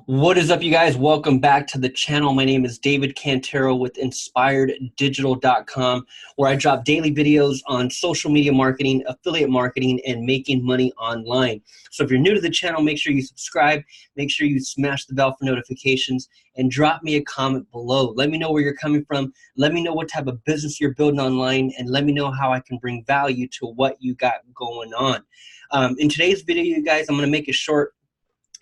What is up, you guys? Welcome back to the channel. My name is David Cantero with InspiredDigital.com, where I drop daily videos on social media marketing, affiliate marketing, and making money online. So if you're new to the channel, make sure you subscribe, make sure you smash the bell for notifications, and drop me a comment below. Let me know where you're coming from. Let me know what type of business you're building online, and let me know how I can bring value to what you got going on. In today's video, you guys, I'm going to make it short.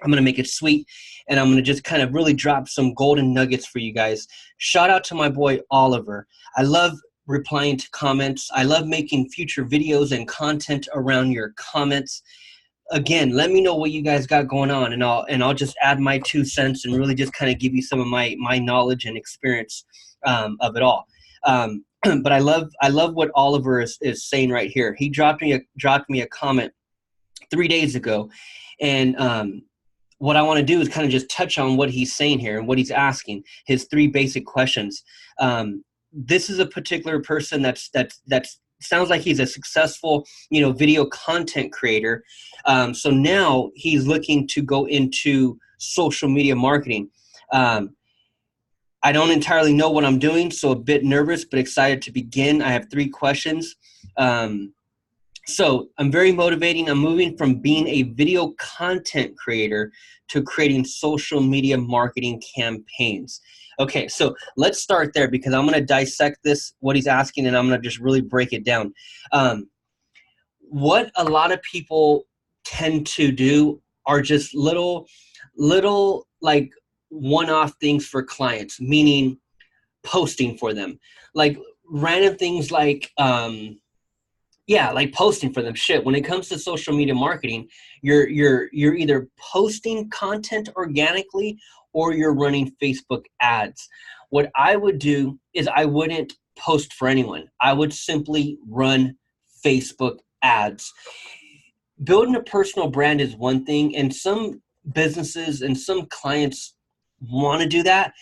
I'm going to make it sweet, and I'm going to just kind of really drop some golden nuggets for you guys. Shout out to my boy Oliver. I love replying to comments. I love making future videos and content around your comments. Again, let me know what you guys got going on, and I'll just add my 2 cents and really just kind of give you some of my knowledge and experience of it all. But I love what Oliver is saying right here. He dropped me a comment 3 days ago, and what I want to do is kind of just touch on what he's saying here and what he's asking, his 3 basic questions. This is a particular person that's sounds like he's a successful, video content creator. So now he's looking to go into social media marketing. I don't entirely know what I'm doing, so a bit nervous, but excited to begin. I have 3 questions. So I'm very motivating. I'm moving from being a video content creator to creating social media marketing campaigns. Okay, so let's start there because I'm going to dissect what he's asking, and I'm going to just really break it down. What a lot of people tend to do are just little like one-off things for clients, meaning posting for them. Like random things like like posting for them. Shit, when it comes to social media marketing, you're either posting content organically or you're running Facebook ads. What I would do is I wouldn't post for anyone. I would simply run Facebook ads. Building a personal brand is one thing, and some businesses and some clients want to do that,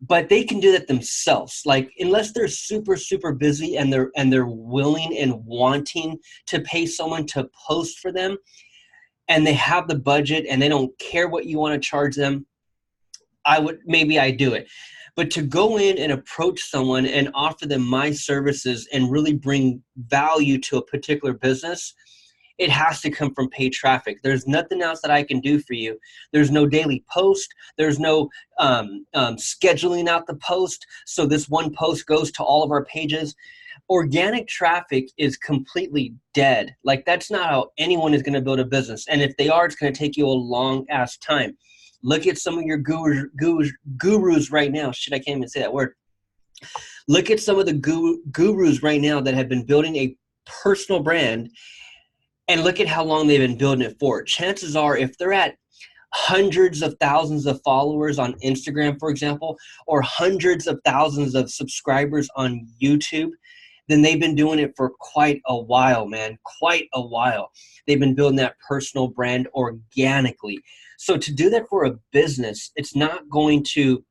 but they can do that themselves. Like, unless they're super, super busy and they're willing and wanting to pay someone to post for them, and they have the budget and they don't care what you want to charge them, I do it. But to go in and approach someone and offer them my services and really bring value to a particular business, it has to come from paid traffic. There's nothing else that I can do for you. There's no daily post. There's no scheduling out the post, so this one post goes to all of our pages. Organic traffic is completely dead. Like, that's not how anyone is going to build a business. And if they are, it's going to take you a long ass time. Look at some of your gurus right now. Shit, I can't even say that word. Look at some of the gurus right now that have been building a personal brand, and look at how long they've been building it for. Chances are, if they're at hundreds of thousands of followers on Instagram, for example, or hundreds of thousands of subscribers on YouTube, then they've been doing it for quite a while, man, quite a while. They've been building that personal brand organically. So to do that for a business, it's not going to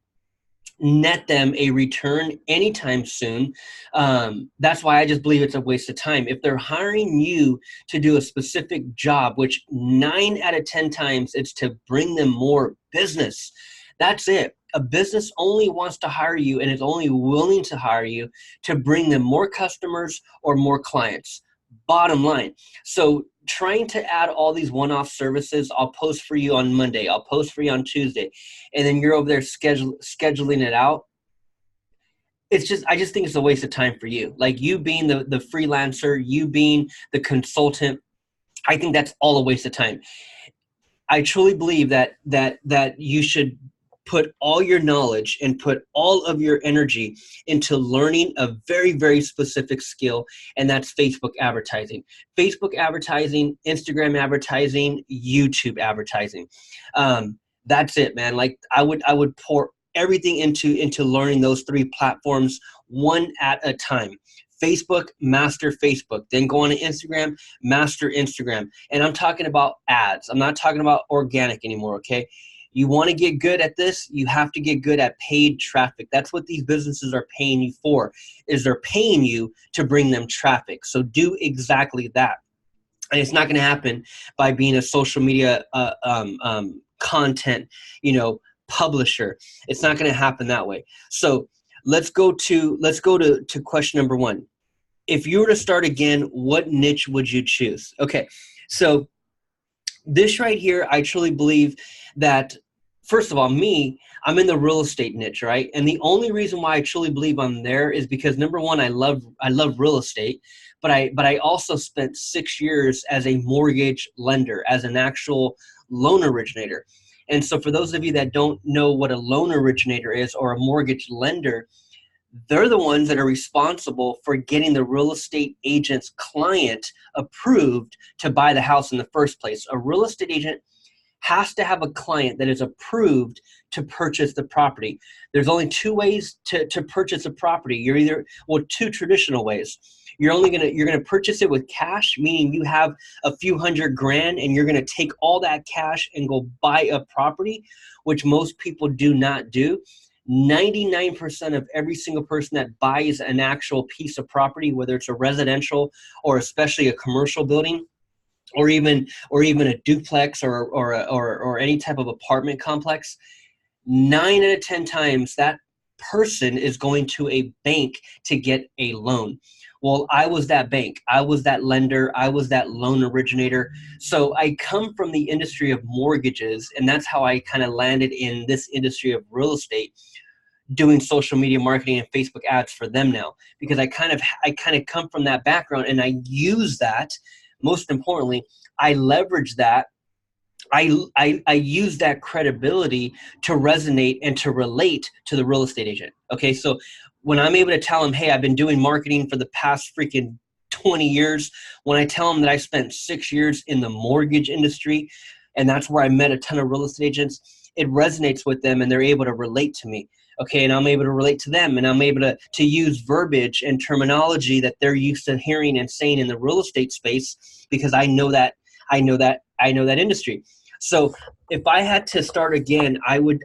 net them a return anytime soon. That's why I just believe it's a waste of time. If they're hiring you to do a specific job, which 9 out of 10 times it's to bring them more business. That's it. A business only wants to hire you and is only willing to hire you to bring them more customers or more clients. Bottom line. So trying to add all these one-off services, I'll post for you on Monday, I'll post for you on Tuesday, and then you're over there scheduling it out. I just think it's a waste of time for you. Like, you being the freelancer, you being the consultant, I think that's all a waste of time. I truly believe that you should put all your knowledge and put all of your energy into learning a very, very specific skill, and that's Facebook advertising. Facebook advertising, Instagram advertising, YouTube advertising. That's it, man. Like, I would pour everything into learning those 3 platforms one at a time. Facebook, master Facebook. Then go on to Instagram, master Instagram. And I'm talking about ads. I'm not talking about organic anymore, okay? You want to get good at this, you have to get good at paid traffic. That's what these businesses are paying you for, is they're paying you to bring them traffic. So do exactly that. And it's not going to happen by being a social media content, publisher. It's not going to happen that way. So let's go to question number one. If you were to start again, what niche would you choose? Okay, so this right here, I truly believe that, first of all, I'm in the real estate niche, right? And the only reason why I truly believe I'm there is because, number one, I love real estate, but I also spent 6 years as a mortgage lender, as an actual loan originator. And so for those of you that don't know what a loan originator is, or a mortgage lender, they're the ones that are responsible for getting the real estate agent's client approved to buy the house in the first place. A real estate agent has to have a client that is approved to purchase the property. There's only two ways to purchase a property. You're either, two traditional ways. You're gonna purchase it with cash, meaning you have a few $100,000 and you're gonna take all that cash and go buy a property, which most people do not do. 99% of every single person that buys an actual piece of property, whether it's a residential or especially a commercial building, or even a duplex or any type of apartment complex, 9 out of 10 times that person is going to a bank to get a loan. Well, I was that bank. I was that lender. I was that loan originator. So I come from the industry of mortgages, and that's how I kind of landed in this industry of real estate, doing social media marketing and Facebook ads for them now, because I kind of come from that background, and I use that. Most importantly, I leverage that. I use that credibility to resonate and to relate to the real estate agent. Okay, so when I'm able to tell them, hey, I've been doing marketing for the past freaking 20 years, when I tell them that I spent 6 years in the mortgage industry, and that's where I met a ton of real estate agents, it resonates with them and they're able to relate to me. Okay, and I'm able to relate to them, and I'm able to use verbiage and terminology that they're used to hearing and saying in the real estate space, because I know that industry. So if I had to start again, I would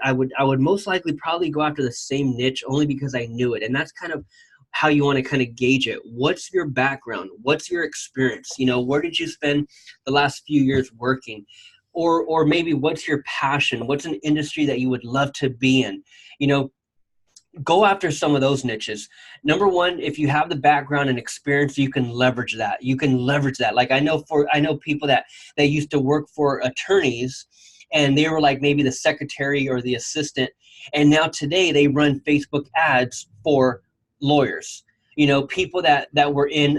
most likely probably go after the same niche, only because I knew it. And that's kind of how you want to kind of gauge it. What's your background? What's your experience? Where did you spend the last few years working? Or maybe what's your passion? What's an industry that you would love to be in? Go after some of those niches. Number one, if you have the background and experience, you can leverage that. Like I know people that used to work for attorneys, and they were like maybe the secretary or the assistant, and now today they run Facebook ads for lawyers. People that were in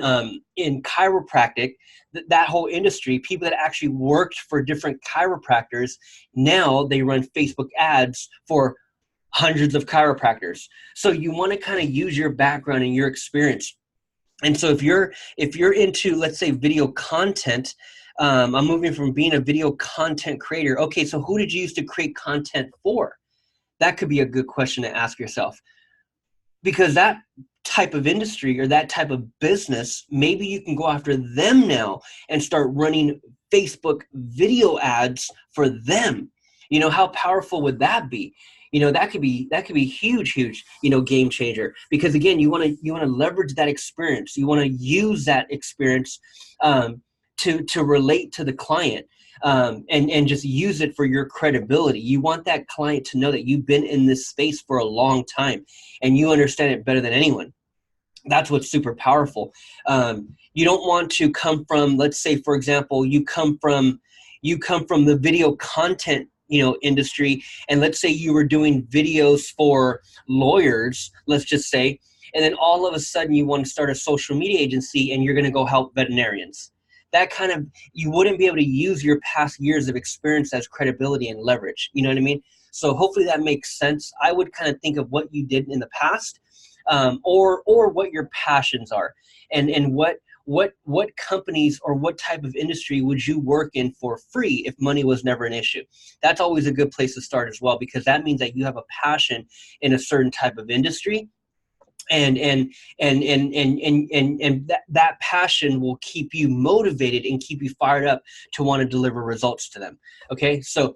chiropractic, that whole industry, people that actually worked for different chiropractors, now they run Facebook ads for hundreds of chiropractors. So you want to kind of use your background and your experience. And so if you're into, let's say, video content, I'm moving from being a video content creator. Okay, so who did you used to create content for? That could be a good question to ask yourself, because that type of industry or that type of business, maybe you can go after them now and start running Facebook video ads for them. How powerful would that be? That could be huge, game changer, because again, you want to leverage that experience. You want to use that experience to relate to the client, and just use it for your credibility. You want that client to know that you've been in this space for a long time and you understand it better than anyone. That's what's super powerful. You don't want to come from, let's say, for example, you come from the video content industry, and let's say you were doing videos for lawyers, let's just say, and then all of a sudden you want to start a social media agency and you're going to go help veterinarians. That kind of, you wouldn't be able to use your past years of experience as credibility and leverage. You know what I mean? So hopefully that makes sense. I would kind of think of what you did in the past, or what your passions are, and what companies or what type of industry would you work in for free if money was never an issue? That's always a good place to start as well, because that means that you have a passion in a certain type of industry, and that passion will keep you motivated and keep you fired up to want to deliver results to them. Okay, so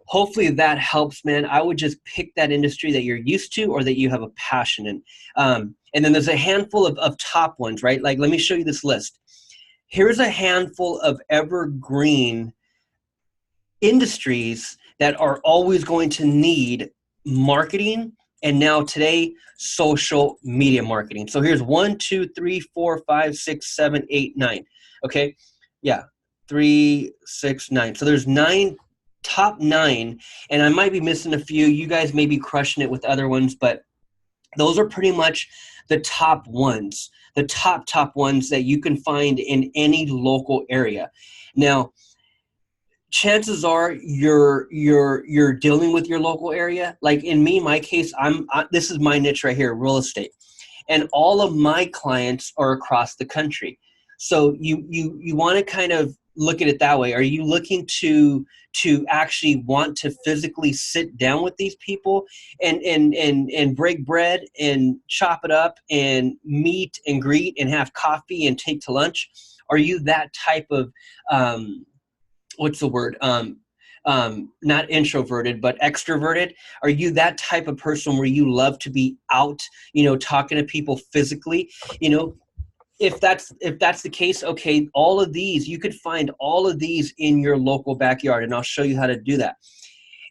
hopefully that helps, man. I would just pick that industry that you're used to or that you have a passion in. And then there's a handful of top ones, right? Like, let me show you this list. Here's a handful of evergreen industries that are always going to need marketing, and now today, social media marketing. So here's 1, 2, 3, 4, 5, 6, 7, 8, 9. Okay. Yeah. 3, 6, 9. So there's top 9, and I might be missing a few. You guys may be crushing it with other ones, but those are pretty much the top ones, the top ones that you can find in any local area. Now, chances are you're dealing with your local area. Like in my case, this is my niche right here, real estate, and all of my clients are across the country. So you want to kind of look at it that way. Are you looking to actually want to physically sit down with these people and break bread and chop it up and meet and greet and have coffee and take to lunch? Are you that type of what's the word? Not introverted, but extroverted. Are you that type of person where you love to be out, talking to people physically? If that's the case, okay, all of these, you could find all of these in your local backyard, and I'll show you how to do that.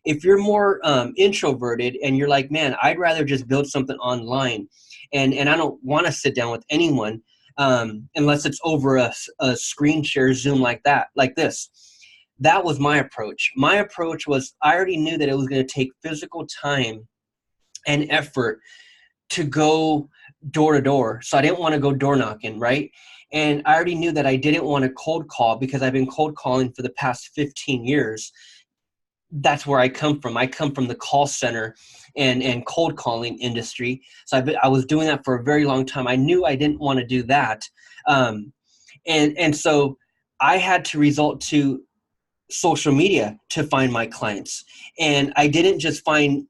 If you're more introverted and you're like, man, I'd rather just build something online, and I don't want to sit down with anyone unless it's over a screen share Zoom like this. That was my approach. My approach was I already knew that it was going to take physical time and effort to go door to door. So I didn't want to go door knocking, right? And I already knew that I didn't want to cold call because I've been cold calling for the past 15 years. That's where I come from. I come from the call center and cold calling industry. So I was doing that for a very long time. I knew I didn't want to do that. And so I had to resort to social media to find my clients. And I didn't just find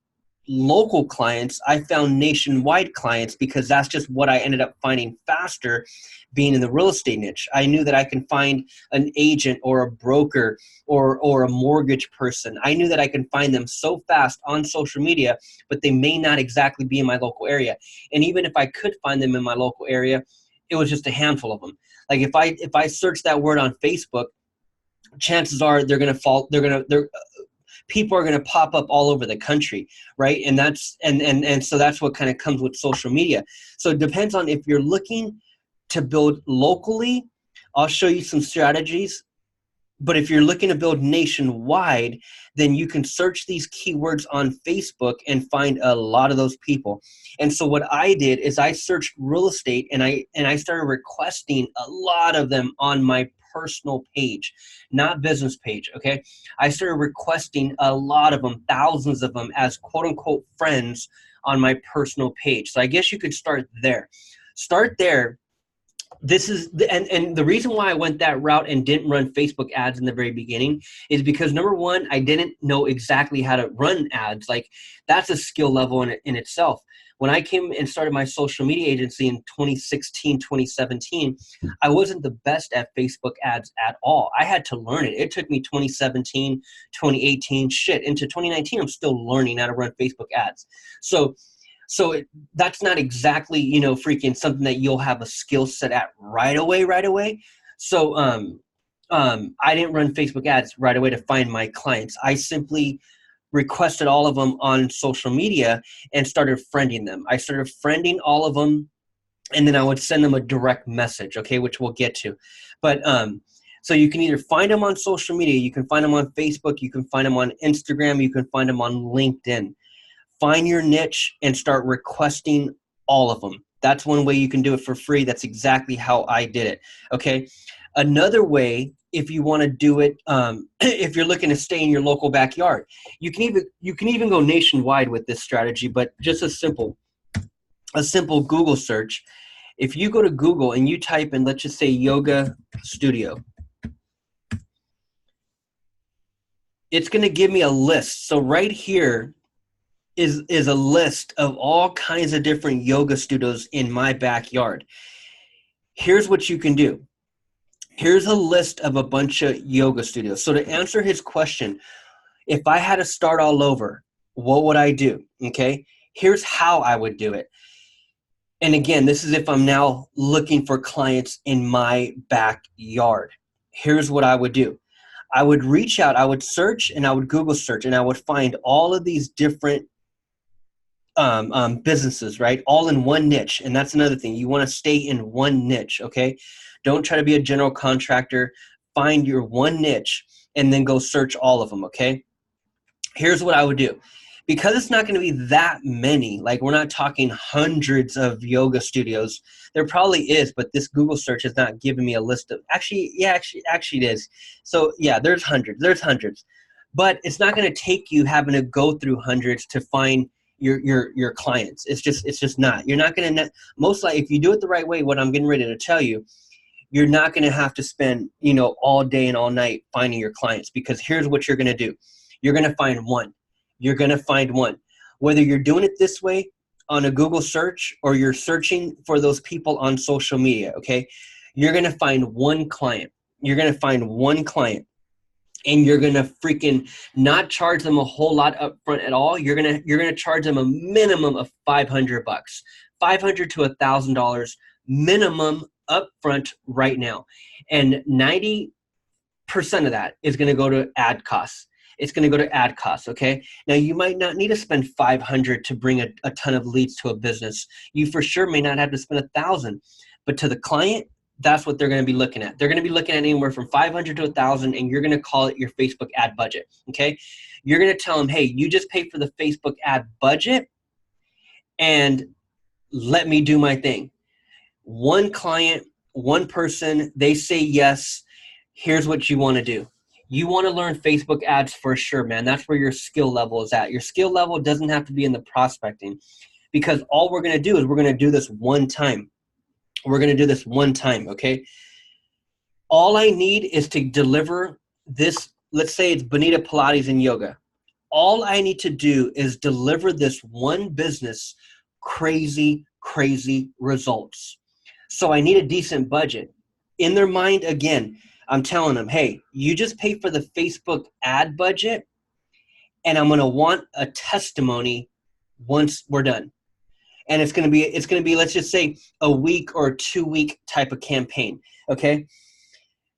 local clients, I found nationwide clients, because that's just what I ended up finding faster being in the real estate niche. I knew that I can find an agent or a broker or a mortgage person. I knew that I can find them so fast on social media, but they may not exactly be in my local area. And even if I could find them in my local area, it was just a handful of them. Like if I search that word on Facebook, chances are people are going to pop up all over the country, right? And that's and so that's what kind of comes with social media. So it depends on if you're looking to build locally. I'll show you some strategies. But if you're looking to build nationwide, then you can search these keywords on Facebook and find a lot of those people. And so what I did is I searched real estate, and I started requesting a lot of them on my personal page, not business page, okay? I started requesting a lot of them, thousands of them, as quote unquote friends on my personal page. So I guess you could start there. Start there. This is and the reason why I went that route and didn't run Facebook ads in the very beginning is because, number one, I didn't know exactly how to run ads. Like, that's a skill level in itself. When I came and started my social media agency in 2016, 2017, I wasn't the best at Facebook ads at all. I had to learn it. It took me 2017, 2018, into 2019, I'm still learning how to run Facebook ads. So that's not exactly, freaking something that you'll have a skill set at right away. So I didn't run Facebook ads right away to find my clients. I simply requested all of them on social media and started friending them. I started friending all of them, and then I would send them a direct message, okay, which we'll get to. But so you can either find them on social media, you can find them on Facebook, you can find them on Instagram, you can find them on LinkedIn. Find your niche and start requesting all of them. That's one way you can do it for free. That's exactly how I did it. Okay. Another way, if you want to do it, if you're looking to stay in your local backyard, you can even go nationwide with this strategy. But just a simple Google search. If you go to Google and you type in, let's just say, yoga studio, it's going to give me a list. So right here is a list of all kinds of different yoga studios in my backyard. Here's what you can do. Here's a list of a bunch of yoga studios. So to answer his question, if I had to start all over, what would I do? Okay, here's how I would do it. And again, this is if I'm now looking for clients in my backyard. Here's what I would do. I would reach out, I would search, and I would Google search, and I would find all of these different businesses, right? All in one niche. And that's another thing. You want to stay in one niche, okay? Don't try to be a general contractor. Find your one niche and then go search all of them, okay? Here's what I would do. Because it's not going to be that many, like we're not talking hundreds of yoga studios. There probably is, but this Google search has not given me a list of, actually it is. So yeah, there's hundreds. But it's not going to take you having to go through hundreds to find your clients. It's just not. You're not going to, most likely, if you do it the right way, what I'm getting ready to tell you, you're not going to have to spend, all day and all night finding your clients, because here's what you're going to do. You're going to find one. You're going to find one. Whether you're doing it this way on a Google search or you're searching for those people on social media, okay? You're going to find one client. You're going to find one client. And you're going to freaking not charge them a whole lot up front at all. You're going to charge them a minimum of $500, $500 to $1,000 minimum up front right now. And 90% of that is going to go to ad costs. It's going to go to ad costs, okay? Now, you might not need to spend $500 to bring a ton of leads to a business. You for sure may not have to spend $1,000. But to the client, that's what they're going to be looking at. They're going to be looking at anywhere from $500 to $1,000, and you're going to call it your Facebook ad budget, okay? You're going to tell them, hey, you just pay for the Facebook ad budget and let me do my thing. One client, one person, they say yes. Here's what you want to do. You want to learn Facebook ads for sure, man. That's where your skill level is at. Your skill level doesn't have to be in the prospecting, because all we're going to do is we're going to do this one time. We're going to do this one time, okay? All I need is to deliver this. Let's say it's Bonita Pilates and Yoga. All I need to do is deliver this one business crazy results. So I need a decent budget. In their mind, again, I'm telling them, hey, you just pay for the Facebook ad budget, and I'm going to want a testimony once we're done. And it's going to be, let's just say, a week or 2 week type of campaign. Okay.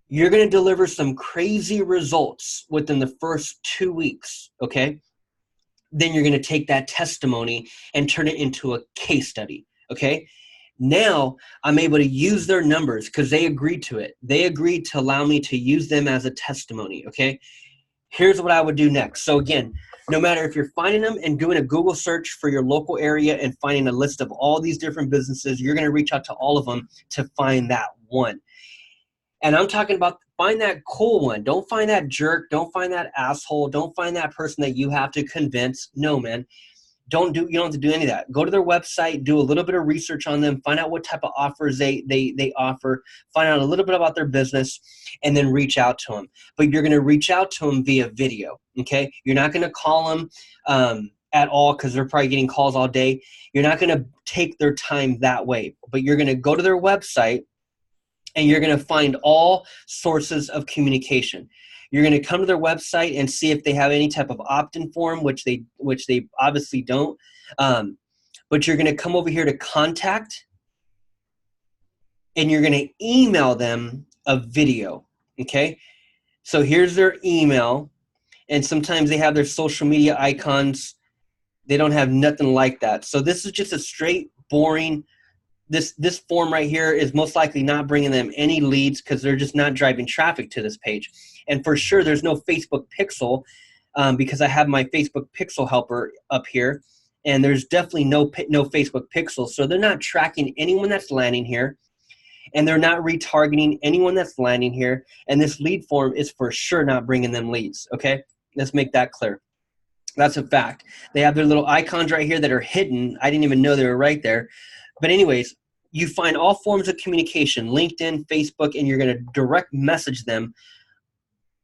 You're going to deliver some crazy results within the first 2 weeks. Okay. Then you're going to take that testimony and turn it into a case study. Okay. Now I'm able to use their numbers because they agreed to it. They agreed to allow me to use them as a testimony. Okay. Here's what I would do next. So again, no matter if you're finding them and doing a Google search for your local area and finding a list of all these different businesses, you're going to reach out to all of them to find that one. And I'm talking about find that cool one. Don't find that jerk. Don't find that asshole. Don't find that person that you have to convince. No, man. You don't have to do any of that. Go to their website, do a little bit of research on them, find out what type of offers they offer, find out a little bit about their business, and then reach out to them. But you're going to reach out to them via video, okay? You're not going to call them at all because they're probably getting calls all day. You're not going to take their time that way, but you're going to go to their website and you're going to find all sources of communication. You're going to come to their website and see if they have any type of opt-in form, which they obviously don't. But you're going to come over here to contact, and you're going to email them a video, okay? So here's their email, and sometimes they have their social media icons. They don't have nothing like that. So this is just a straight, boring. This form right here is most likely not bringing them any leads because they're just not driving traffic to this page. And for sure, there's no Facebook pixel because I have my Facebook pixel helper up here. And there's definitely no Facebook pixel. So they're not tracking anyone that's landing here. And they're not retargeting anyone that's landing here. And this lead form is for sure not bringing them leads. Okay, let's make that clear. That's a fact. They have their little icons right here that are hidden. I didn't even know they were right there. But anyways, you find all forms of communication, LinkedIn, Facebook, and you're going to direct message them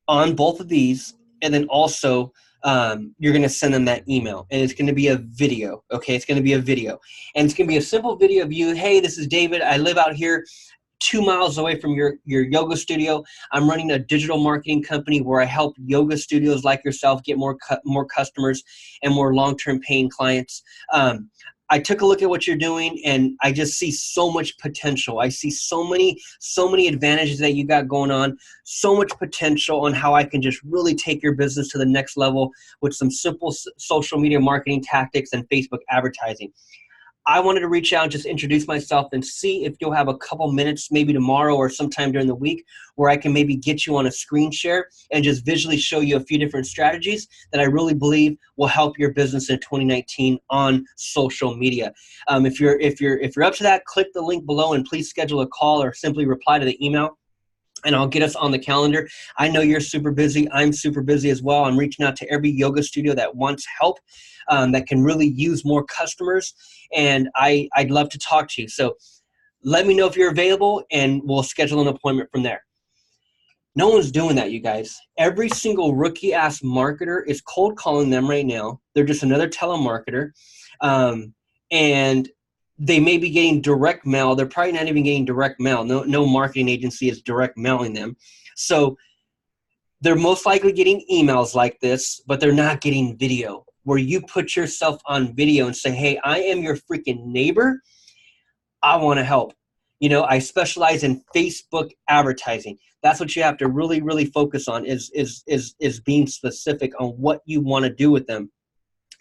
on both of these. And then also you're going to send them that email. And it's going to be a video, okay? It's going to be a video. And it's going to be a simple video of you. Hey, this is David. I live out here 2 miles away from your yoga studio. I'm running a digital marketing company where I help yoga studios like yourself get more customers and more long-term paying clients. I took a look at what you're doing, and I just see so much potential. I see so many advantages that you got going on, so much potential on how I can just really take your business to the next level with some simple social media marketing tactics and Facebook advertising. I wanted to reach out and just introduce myself and see if you'll have a couple minutes, maybe tomorrow or sometime during the week, where I can maybe get you on a screen share and just visually show you a few different strategies that I really believe will help your business in 2019 on social media. If you're up to that, click the link below and please schedule a call or simply reply to the email, and I'll get us on the calendar. I know you're super busy. I'm super busy as well. I'm reaching out to every yoga studio that wants help, that can really use more customers, and I'd love to talk to you. So let me know if you're available, and we'll schedule an appointment from there. No one's doing that, you guys. Every single rookie-ass marketer is cold calling them right now. They're just another telemarketer, and they may be getting direct mail. They're probably not even getting direct mail. No marketing agency is direct mailing them. So they're most likely getting emails like this, but they're not getting video, where you put yourself on video and say, hey, I am your freaking neighbor. I want to help. I specialize in Facebook advertising. That's what you have to really, really focus on is being specific on what you want to do with them.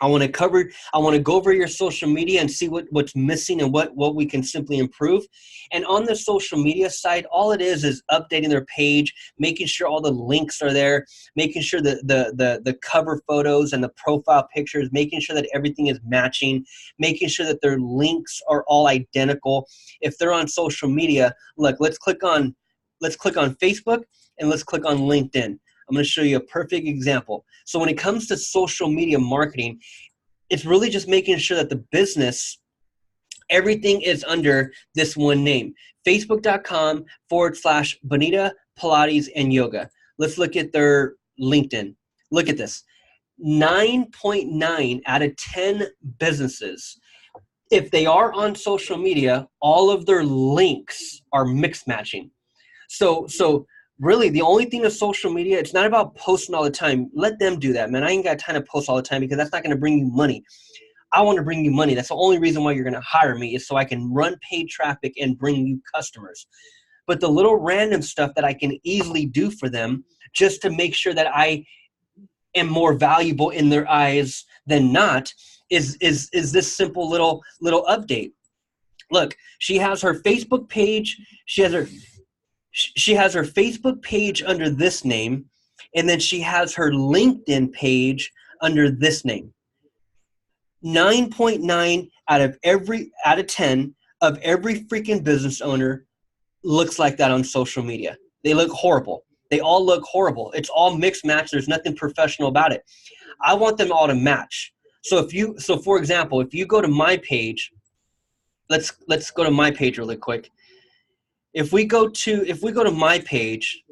I want to go over your social media and see what's missing and what we can simply improve. And on the social media side, all it is updating their page, making sure all the links are there, making sure that the cover photos and the profile pictures, making sure that everything is matching, making sure that their links are all identical. If they're on social media, look, let's click on Facebook and let's click on LinkedIn. I'm going to show you a perfect example. So when it comes to social media marketing, it's really just making sure that the business, everything is under this one name, facebook.com/Bonita Pilates and Yoga. Let's look at their LinkedIn. Look at this. 9.9 out of 10 businesses, if they are on social media, all of their links are mix matching. So really, the only thing with social media, it's not about posting all the time. Let them do that, man. I ain't got time to post all the time because that's not going to bring you money. I want to bring you money. That's the only reason why you're going to hire me, is so I can run paid traffic and bring you customers. But the little random stuff that I can easily do for them just to make sure that I am more valuable in their eyes than not is this simple little update. Look, she has her Facebook page. She has her Facebook page under this name, and then she has her LinkedIn page under this name. 9.9 out of 10 of every freaking business owner looks like that on social media. They look horrible. They all look horrible. It's all mixed match. There's nothing professional about it. I want them all to match. So for example, if you go to my page, let's go to my page really quick. If we go to my page,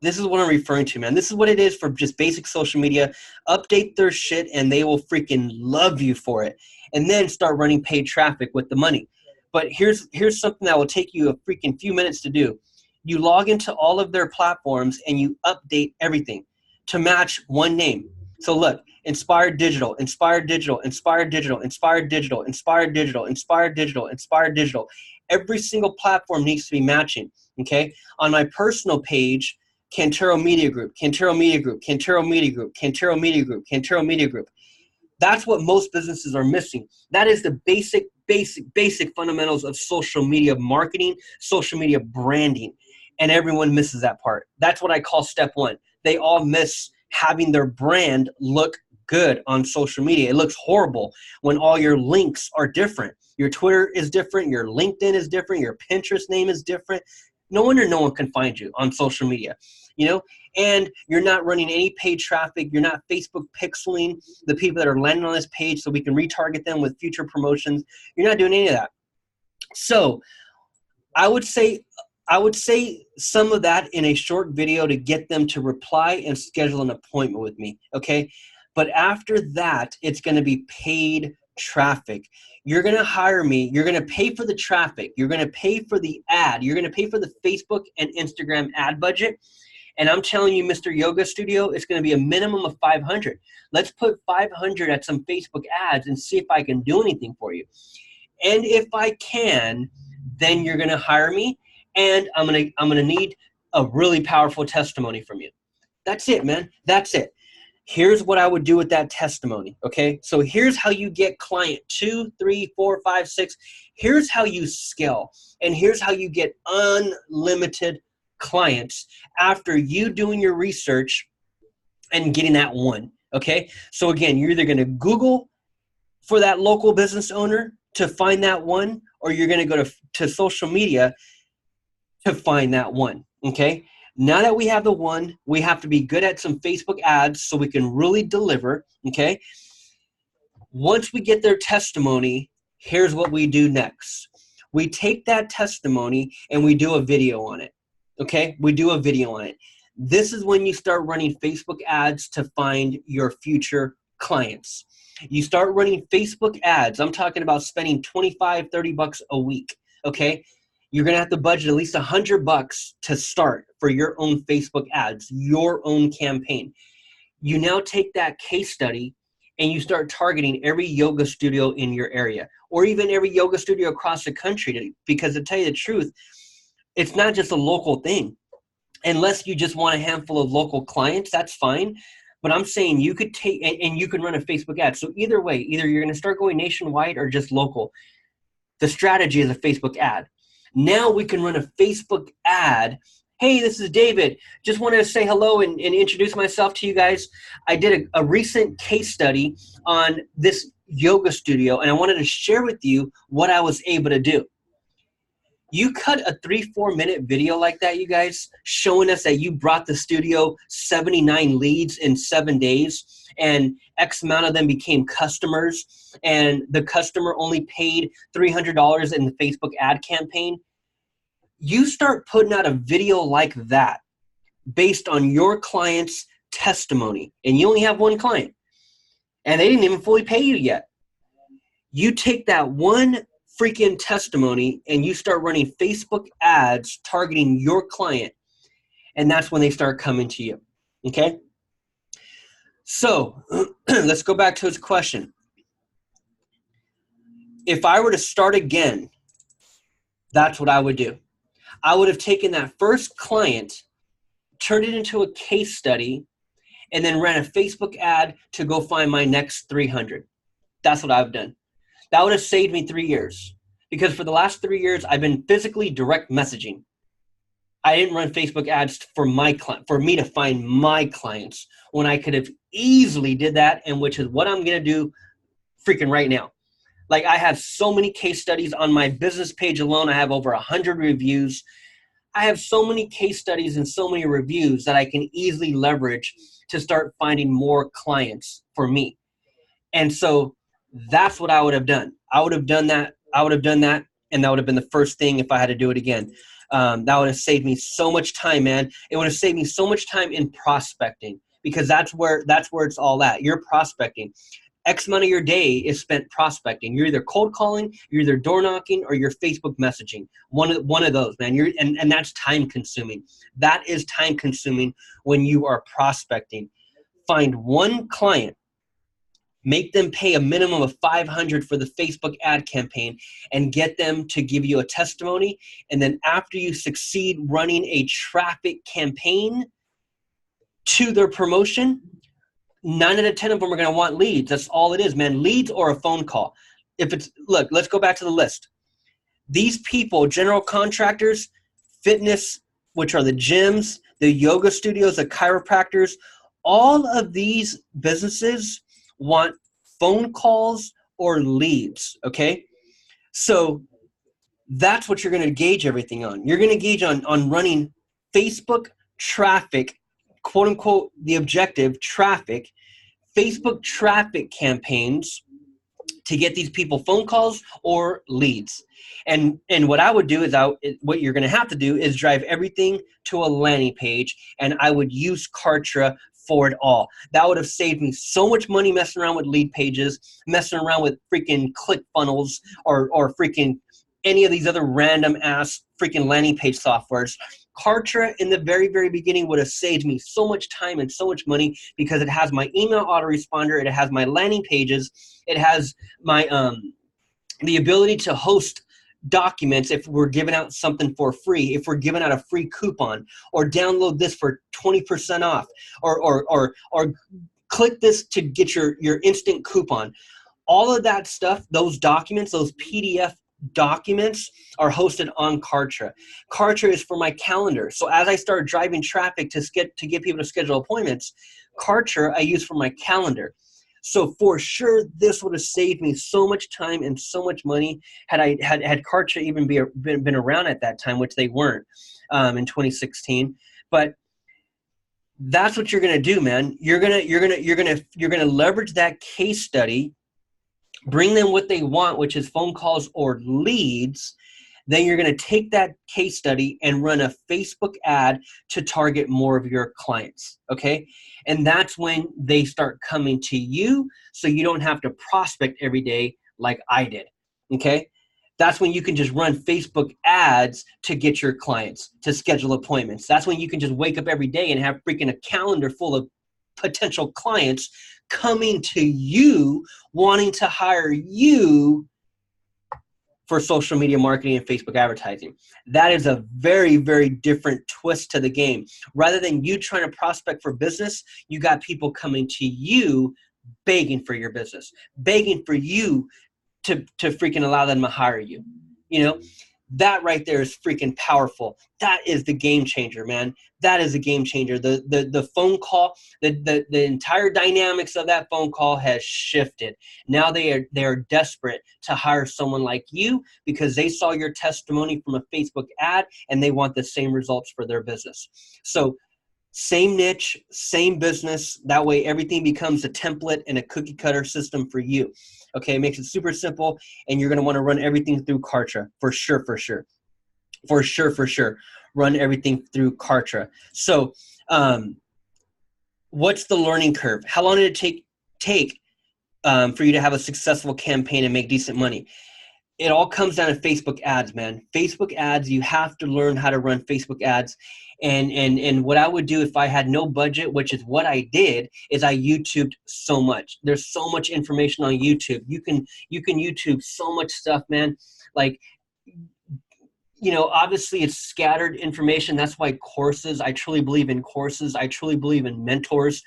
this is what I'm referring to, man. This is what it is for just basic social media. Update their shit and they will freaking love you for it. And then start running paid traffic with the money. But here's something that will take you a freaking few minutes to do. You log into all of their platforms and you update everything to match one name. So look, Inspired Digital, Inspired Digital, Inspired Digital, Inspired Digital, Inspired Digital, Inspired Digital, Inspired Digital. Every single platform needs to be matching, okay? On my personal page, Cantero Media Group, Cantero Media Group, Cantero Media Group, Cantero Media Group, Cantero Media Group. That's what most businesses are missing. That is the basic fundamentals of social media marketing, social media branding, and everyone misses that part. That's what I call step one. They all miss having their brand look good on social media. It looks horrible when all your links are different. Your Twitter is different. Your LinkedIn is different. Your Pinterest name is different. No wonder no one can find you on social media, and you're not running any paid traffic. You're not Facebook pixeling the people that are landing on this page so we can retarget them with future promotions. You're not doing any of that. So I would say some of that in a short video to get them to reply and schedule an appointment with me, okay? But after that, it's going to be paid traffic. You're going to hire me. You're going to pay for the traffic. You're going to pay for the ad. You're going to pay for the Facebook and Instagram ad budget. And I'm telling you, Mr. Yoga Studio, it's going to be a minimum of 500. Let's put 500 at some Facebook ads and see if I can do anything for you. And if I can, then you're going to hire me, and I'm going to need a really powerful testimony from you. That's it, man. That's it. Here's what I would do with that testimony, okay? So here's how you get client 2, 3, 4, 5, 6. Here's how you scale, and here's how you get unlimited clients after you doing your research and getting that one, okay? So again, you're either going to Google for that local business owner to find that one, or you're going to go to social media to find that one, okay? Now that we have the one, we have to be good at some Facebook ads so we can really deliver, okay? Once we get their testimony, here's what we do next. We take that testimony and we do a video on it, okay? We do a video on it. This is when you start running Facebook ads to find your future clients. You start running Facebook ads. I'm talking about spending 25, 30 bucks a week, okay? You're going to have to budget at least $100 to start for your own Facebook ads, your own campaign. You now take that case study and you start targeting every yoga studio in your area, or even every yoga studio across the country, because to tell you the truth, it's not just a local thing. Unless you just want a handful of local clients, that's fine. But I'm saying you could take, and you can run a Facebook ad. So either way, either you're going to start going nationwide or just local. The strategy is a Facebook ad. Now we can run a Facebook ad. Hey, this is David. Just wanted to say hello and introduce myself to you guys. I did a recent case study on this yoga studio, and I wanted to share with you what I was able to do. You cut a 3-4 minute video like that, you guys, showing us that you brought the studio 79 leads in 7 days, and X amount of them became customers, and the customer only paid $300 in the Facebook ad campaign. You start putting out a video like that based on your client's testimony, and you only have one client, and they didn't even fully pay you yet. You take that one freaking testimony and you start running Facebook ads targeting your client, and that's when they start coming to you, okay? So let's go back to his question. If I were to start again, that's what I would do. I would have taken that first client, turned it into a case study, and then ran a Facebook ad to go find my next 300. That's what I've done. That would have saved me 3 years, because for the last 3 years, I've been physically direct messaging. I didn't run Facebook ads for me to find my clients, when I could have easily did that, and which is what I'm going to do freaking right now. Like, I have so many case studies on my business page alone. I have over 100 reviews. I have so many case studies and so many reviews that I can easily leverage to start finding more clients for me. And so that's what I would have done. I would have done that. And that would have been the first thing if I had to do it again. That would have saved me so much time, man. It would have saved me so much time in prospecting, because that's where it's all at. You're prospecting. X amount of your day is spent prospecting. You're either cold calling, you're either door knocking, or you're Facebook messaging. One of those, man. And that's time consuming. That is time consuming when you are prospecting. Find one client, make them pay a minimum of $500 for the Facebook ad campaign, and get them to give you a testimony. And then after you succeed running a traffic campaign to their promotion, 9 out of 10 of them are going to want leads. That's all it is, man. Leads or a phone call. Look, let's go back to the list. These people, general contractors, fitness, which are the gyms, the yoga studios, the chiropractors, all of these businesses want phone calls or leads, okay? So that's what you're going to gauge everything on. You're going to gauge on running Facebook traffic, quote unquote, the objective traffic, Facebook traffic campaigns to get these people phone calls or leads. And what I would do is what you're going to have to do is drive everything to a landing page, and I would use Kartra for it all. That would have saved me so much money messing around with lead pages, messing around with freaking ClickFunnels or freaking any of these other random ass freaking landing page softwares. Kartra in the very, very beginning would have saved me so much time and so much money because it has my email autoresponder, it has my landing pages, it has my the ability to host documents if we're giving out something for free, if we're giving out a free coupon, or download this for 20% off, or click this to get your instant coupon. All of that stuff, those documents, those PDF documents are hosted on Kartra. Kartra is for my calendar. So as I start driving traffic to get people to schedule appointments, Kartra I use for my calendar. So for sure, this would have saved me so much time and so much money had Kartra even been around at that time, which they weren't in 2016. But that's what you're gonna do, man. You're gonna leverage that case study, bring them what they want, which is phone calls or leads. Then you're going to take that case study and run a Facebook ad to target more of your clients, okay? And that's when they start coming to you, so you don't have to prospect every day like I did, okay? That's when you can just run Facebook ads to get your clients, to schedule appointments. That's when you can just wake up every day and have freaking a calendar full of potential clients coming to you, wanting to hire you for social media marketing and Facebook advertising. That is a very, very different twist to the game. Rather than you trying to prospect for business, you got people coming to you begging for your business, begging for you to freaking allow them to hire you. You know, that right there is freaking powerful. That is the game changer, man. That is a game changer. The phone call, the entire dynamics of that phone call has shifted. Now they are desperate to hire someone like you because they saw your testimony from a Facebook ad and they want the same results for their business. So same niche, same business. That way everything becomes a template and a cookie cutter system for you. Okay, it makes it super simple, and you're going to want to run everything through Kartra for sure. Run everything through Kartra. So what's the learning curve? How long did it take for you to have a successful campaign and make decent money? It all comes down to Facebook ads, man. Facebook ads, you have to learn how to run Facebook ads. And what I would do if I had no budget, which is what I did, is I YouTubed so much. There's so much information on YouTube. You can YouTube so much stuff, man. Like, you know, obviously it's scattered information. That's why courses, I truly believe in courses. I truly believe in mentors.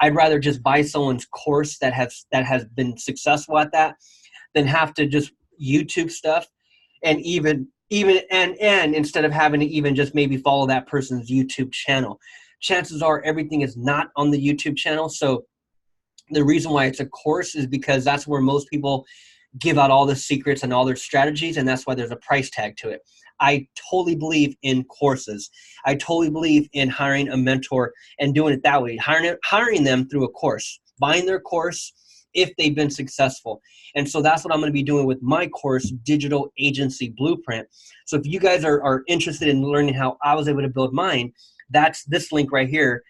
I'd rather just buy someone's course that has been successful at that than have to just YouTube stuff and even instead of having to even just maybe follow that person's YouTube channel. Chances are everything is not on the YouTube channel. So the reason why it's a course is because that's where most people give out all the secrets and all their strategies, and that's why there's a price tag to it. I totally believe in courses. I totally believe in hiring a mentor and doing it that way, hiring them through a course, buying their course if they've been successful. And so that's what I'm going to be doing with my course, Digital Agency Blueprint. So if you guys are interested in learning how I was able to build mine, that's this link right here,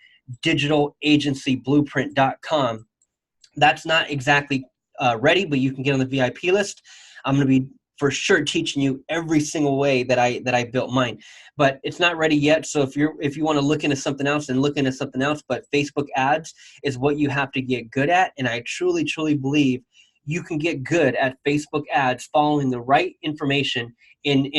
digitalagencyblueprint.com. That's not exactly ready, but you can get on the VIP list. I'm going to be for sure teaching you every single way that I built mine, but it's not ready yet. So if you want to look into something else, and look into something else, but Facebook ads is what you have to get good at. And I truly, truly believe you can get good at Facebook ads following the right information in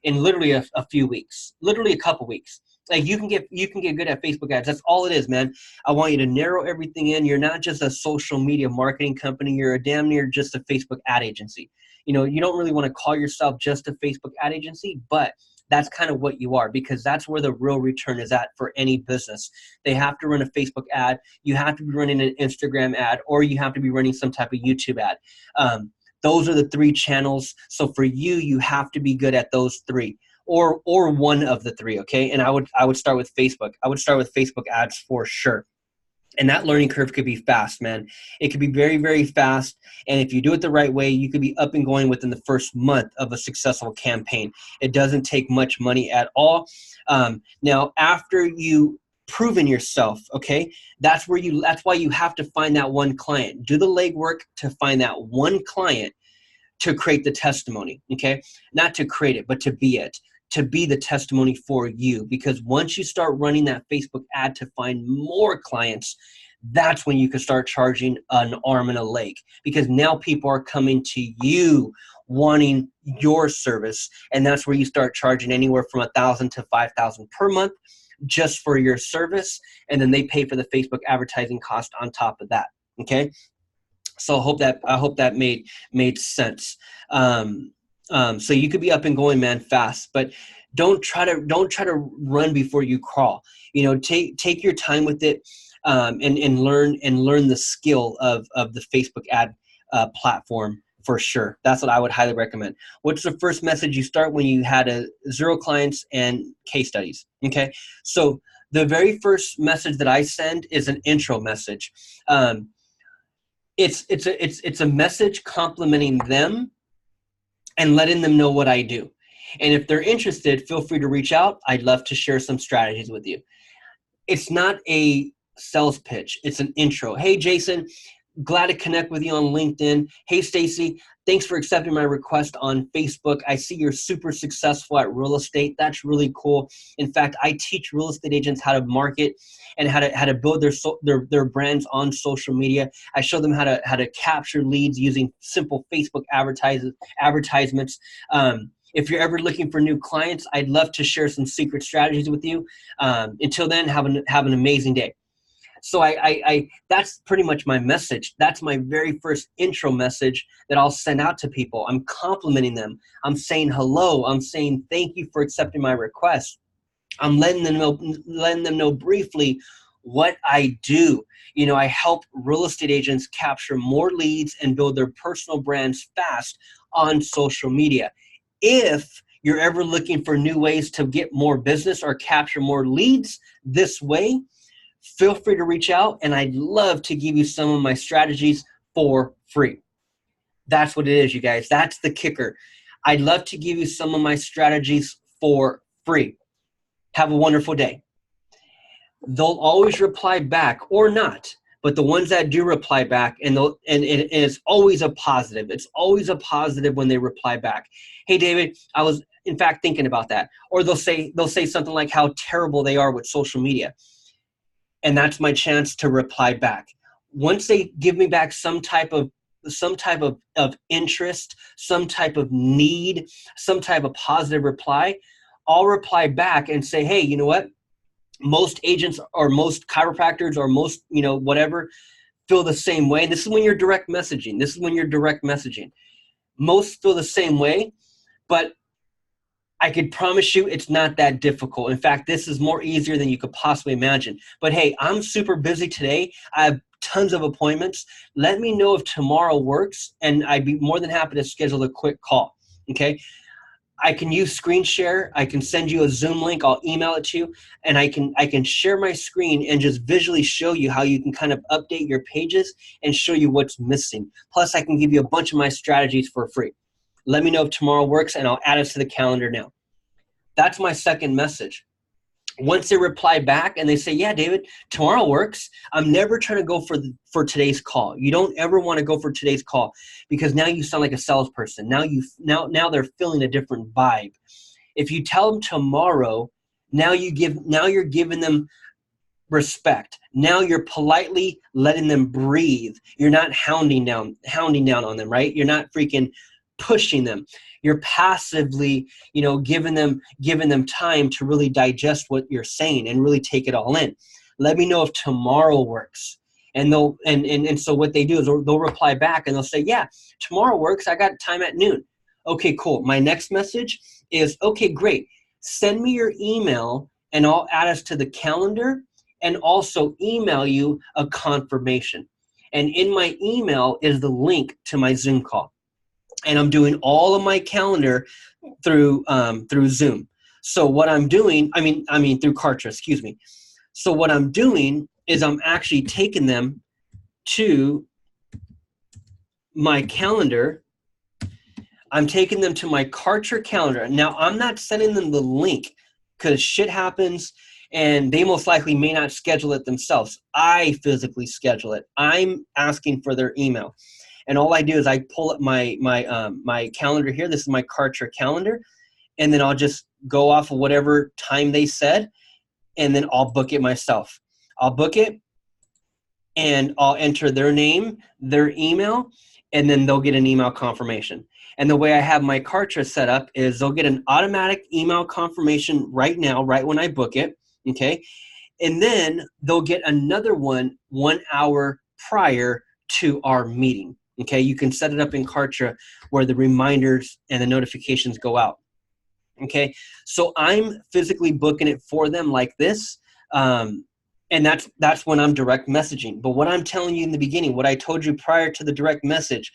literally a few weeks, literally a couple weeks. Like you can get good at Facebook ads. That's all it is, man. I want you to narrow everything in. You're not just a social media marketing company. You're a damn near just a Facebook ad agency. You know, you don't really want to call yourself just a Facebook ad agency, but that's kind of what you are, because that's where the real return is at for any business. They have to run a Facebook ad. You have to be running an Instagram ad, or you have to be running some type of YouTube ad. Those are the three channels. So for you, you have to be good at those three. Or one of the three, okay? And I would start with Facebook. I would start with Facebook ads for sure. And that learning curve could be fast, man. It could be very, very fast. And if you do it the right way, you could be up and going within the first month of a successful campaign. It doesn't take much money at all. Now, after you proven yourself, okay, that's why you have to find that one client. Do the legwork to find that one client to create the testimony, okay? Not to create it, but to be it. to be the testimony for you. Because once you start running that Facebook ad to find more clients, that's when you can start charging an arm and a leg, because now people are coming to you wanting your service. And that's where you start charging anywhere from $1,000 to $5,000 per month just for your service. And then they pay for the Facebook advertising cost on top of that. Okay. So I hope that made sense. So you could be up and going, man, fast, but don't try to run before you crawl. Take your time with it, and learn the skill of the Facebook ad platform for sure. That's what I would highly recommend. What's the first message you start when you had 0 clients and case studies? Okay, so the very first message that I send is an intro message. It's a message complimenting them and letting them know what I do. And if they're interested, feel free to reach out. I'd love to share some strategies with you. It's not a sales pitch. It's an intro. Hey, Jason, glad to connect with you on LinkedIn. Hey, Stacy, thanks for accepting my request on Facebook. I see you're super successful at real estate. That's really cool. In fact, I teach real estate agents how to market and how to build their brands on social media. I show them how to capture leads using simple Facebook advertisements. If you're ever looking for new clients, I'd love to share some secret strategies with you. Until then, have an amazing day. So I that's pretty much my message. That's my very first intro message that I'll send out to people. I'm complimenting them. I'm saying hello. I'm saying thank you for accepting my request. I'm letting them know briefly what I do. I help real estate agents capture more leads and build their personal brands fast on social media. If you're ever looking for new ways to get more business or capture more leads this way, feel free to reach out, and I'd love to give you some of my strategies for free. That's what it is, you guys. That's the kicker. I'd love to give you some of my strategies for free. Have a wonderful day. They'll always reply back or not, but the ones that do reply back, and it's always a positive. It's always a positive when they reply back. Hey, David, I was in fact thinking about that. Or they'll say something like how terrible they are with social media. And that's my chance to reply back. Once they give me back some type of interest, some type of need, some type of positive reply, I'll reply back and say, hey, you know what? Most agents or most chiropractors or most, whatever, feel the same way. This is when you're direct messaging. Most feel the same way, but I could promise you it's not that difficult. In fact, this is more easier than you could possibly imagine. But hey, I'm super busy today. I have tons of appointments. Let me know if tomorrow works, and I'd be more than happy to schedule a quick call. Okay? I can use screen share. I can send you a Zoom link. I'll email it to you, and I can share my screen and just visually show you how you can kind of update your pages and show you what's missing. Plus, I can give you a bunch of my strategies for free. Let me know if tomorrow works, and I'll add us to the calendar now. That's my second message. Once they reply back and they say, yeah, David, tomorrow works, I'm never trying to go for today's call. You don't ever want to go for today's call, because now you sound like a salesperson. Now they're feeling a different vibe. If you tell them tomorrow, now you're giving them respect. Now you're politely letting them breathe. You're not hounding down on them, right? You're not freaking pushing them. You're passively, giving them time to really digest what you're saying and really take it all in. Let me know if tomorrow works. And so what they do is they'll reply back and they'll say, yeah, tomorrow works. I got time at noon. Okay, cool. My next message is, okay, great. Send me your email and I'll add us to the calendar and also email you a confirmation. And in my email is the link to my Zoom call. And I'm doing all of my calendar through Zoom. So what I'm doing, I mean through Kartra, excuse me. So what I'm doing is I'm actually taking them to my calendar. I'm taking them to my Kartra calendar. Now, I'm not sending them the link because shit happens and they most likely may not schedule it themselves. I physically schedule it. I'm asking for their email. And all I do is I pull up my calendar here. This is my Kartra calendar. and then I'll just go off of whatever time they said, and then I'll book it myself. I'll book it, and I'll enter their name, their email, and then they'll get an email confirmation. And the way I have my Kartra set up is they'll get an automatic email confirmation right now, right when I book it, okay? And then they'll get another one 1 hour prior to our meeting, okay? You can set it up in Kartra where the reminders and the notifications go out, okay? So I'm physically booking it for them like this, and that's when I'm direct messaging. But what I'm telling you in the beginning, what I told you prior to the direct message,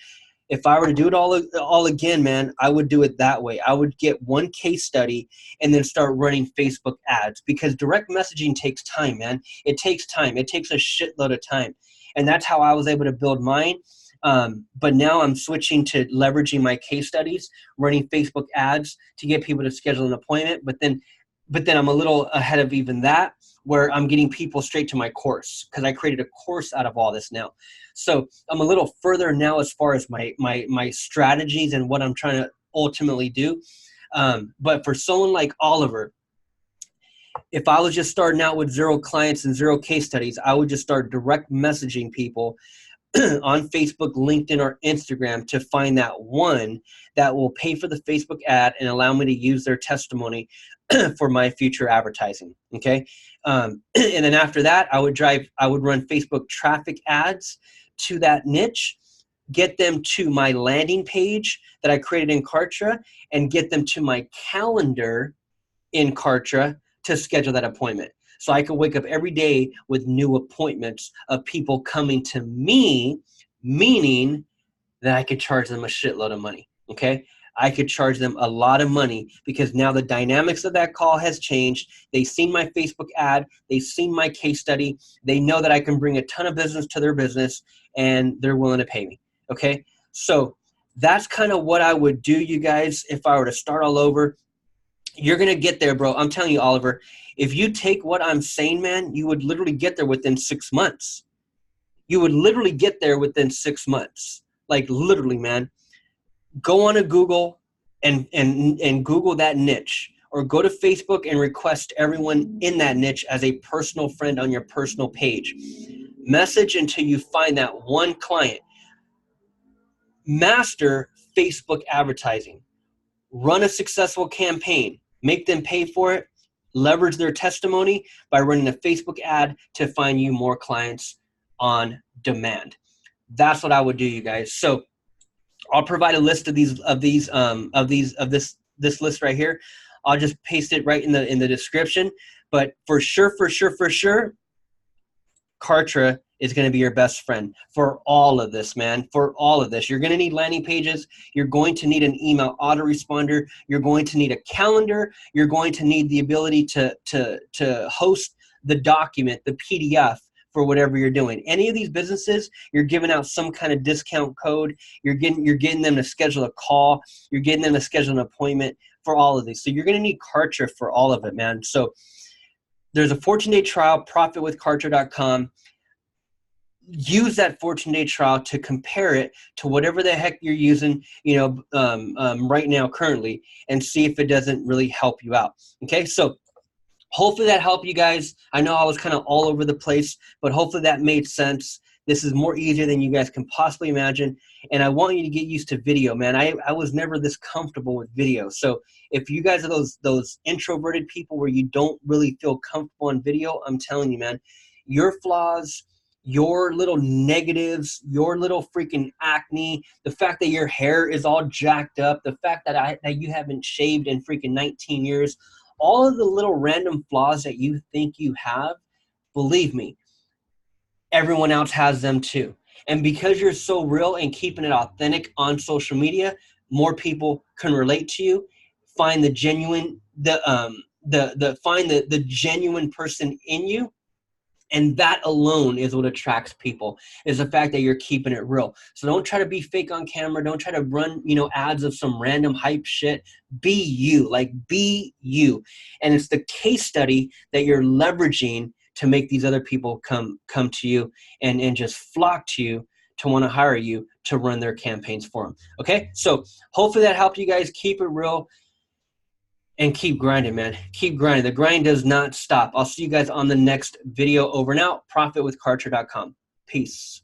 if I were to do it all again, man, I would do it that way. I would get one case study and then start running Facebook ads, because direct messaging takes time, man. It takes time. It takes a shitload of time. And that's how I was able to build mine. But now I'm switching to leveraging my case studies, running Facebook ads to get people to schedule an appointment. But then I'm a little ahead of even that, where I'm getting people straight to my course, because I created a course out of all this now. So I'm a little further now as far as my strategies and what I'm trying to ultimately do. But for someone like Oliver, if I was just starting out with 0 clients and 0 case studies, I would just start direct messaging people on Facebook, LinkedIn, or Instagram to find that one that will pay for the Facebook ad and allow me to use their testimony for my future advertising. Okay. And then after that, I would run Facebook traffic ads to that niche, get them to my landing page that I created in Kartra, and get them to my calendar in Kartra to schedule that appointment. So I could wake up every day with new appointments of people coming to me, meaning that I could charge them a shitload of money, okay? I could charge them a lot of money, because now the dynamics of that call has changed. They've seen my Facebook ad. They've seen my case study. They know that I can bring a ton of business to their business, and they're willing to pay me, okay? So that's kind of what I would do, you guys, if I were to start all over. You're going to get there, bro. I'm telling you, Oliver, if you take what I'm saying, man, you would literally get there within 6 months. You would literally get there within 6 months. Like literally, man. Go on to Google and Google that niche, or go to Facebook and request everyone in that niche as a personal friend on your personal page. Message until you find that one client. Master Facebook advertising. Run a successful campaign. Make them pay for it. Leverage their testimony by running a Facebook ad to find you more clients on demand. That's what I would do, you guys. So I'll provide a list of this list right here. I'll just paste it right in the description. But for sure, Kartra is going to be your best friend for all of this, man. For all of this, you're going to need landing pages. You're going to need an email autoresponder. You're going to need a calendar. You're going to need the ability to host the document, the PDF, for whatever you're doing. Any of these businesses, you're giving out some kind of discount code. You're getting them to schedule a call. You're getting them to schedule an appointment for all of these. So you're going to need Kartra for all of it, man. So there's a 14-day trial, profitwithkartra.com. Use that 14-day trial to compare it to whatever the heck you're using, right now currently, and see if it doesn't really help you out. Okay, so hopefully that helped you guys. I know I was kind of all over the place, but hopefully that made sense. This is more easier than you guys can possibly imagine. And I want you to get used to video, man. I was never this comfortable with video. So if you guys are those introverted people where you don't really feel comfortable on video, I'm telling you, man, your flaws, your little negatives, your little freaking acne, the fact that your hair is all jacked up, the fact that you haven't shaved in freaking 19 years, all of the little random flaws that you think you have, believe me, everyone else has them too. And because you're so real and keeping it authentic on social media, more people can relate to you, find the genuine, find the genuine person in you. And that alone is what attracts people, is the fact that you're keeping it real. So don't try to be fake on camera. Don't try to run, ads of some random hype shit. Be you, be you. And it's the case study that you're leveraging to make these other people come to you and just flock to you to want to hire you to run their campaigns for them. Okay, so hopefully that helped you guys. Keep it real. and keep grinding, man. Keep grinding. The grind does not stop. I'll see you guys on the next video. Over and out. Profitwithkarcher.com. Peace.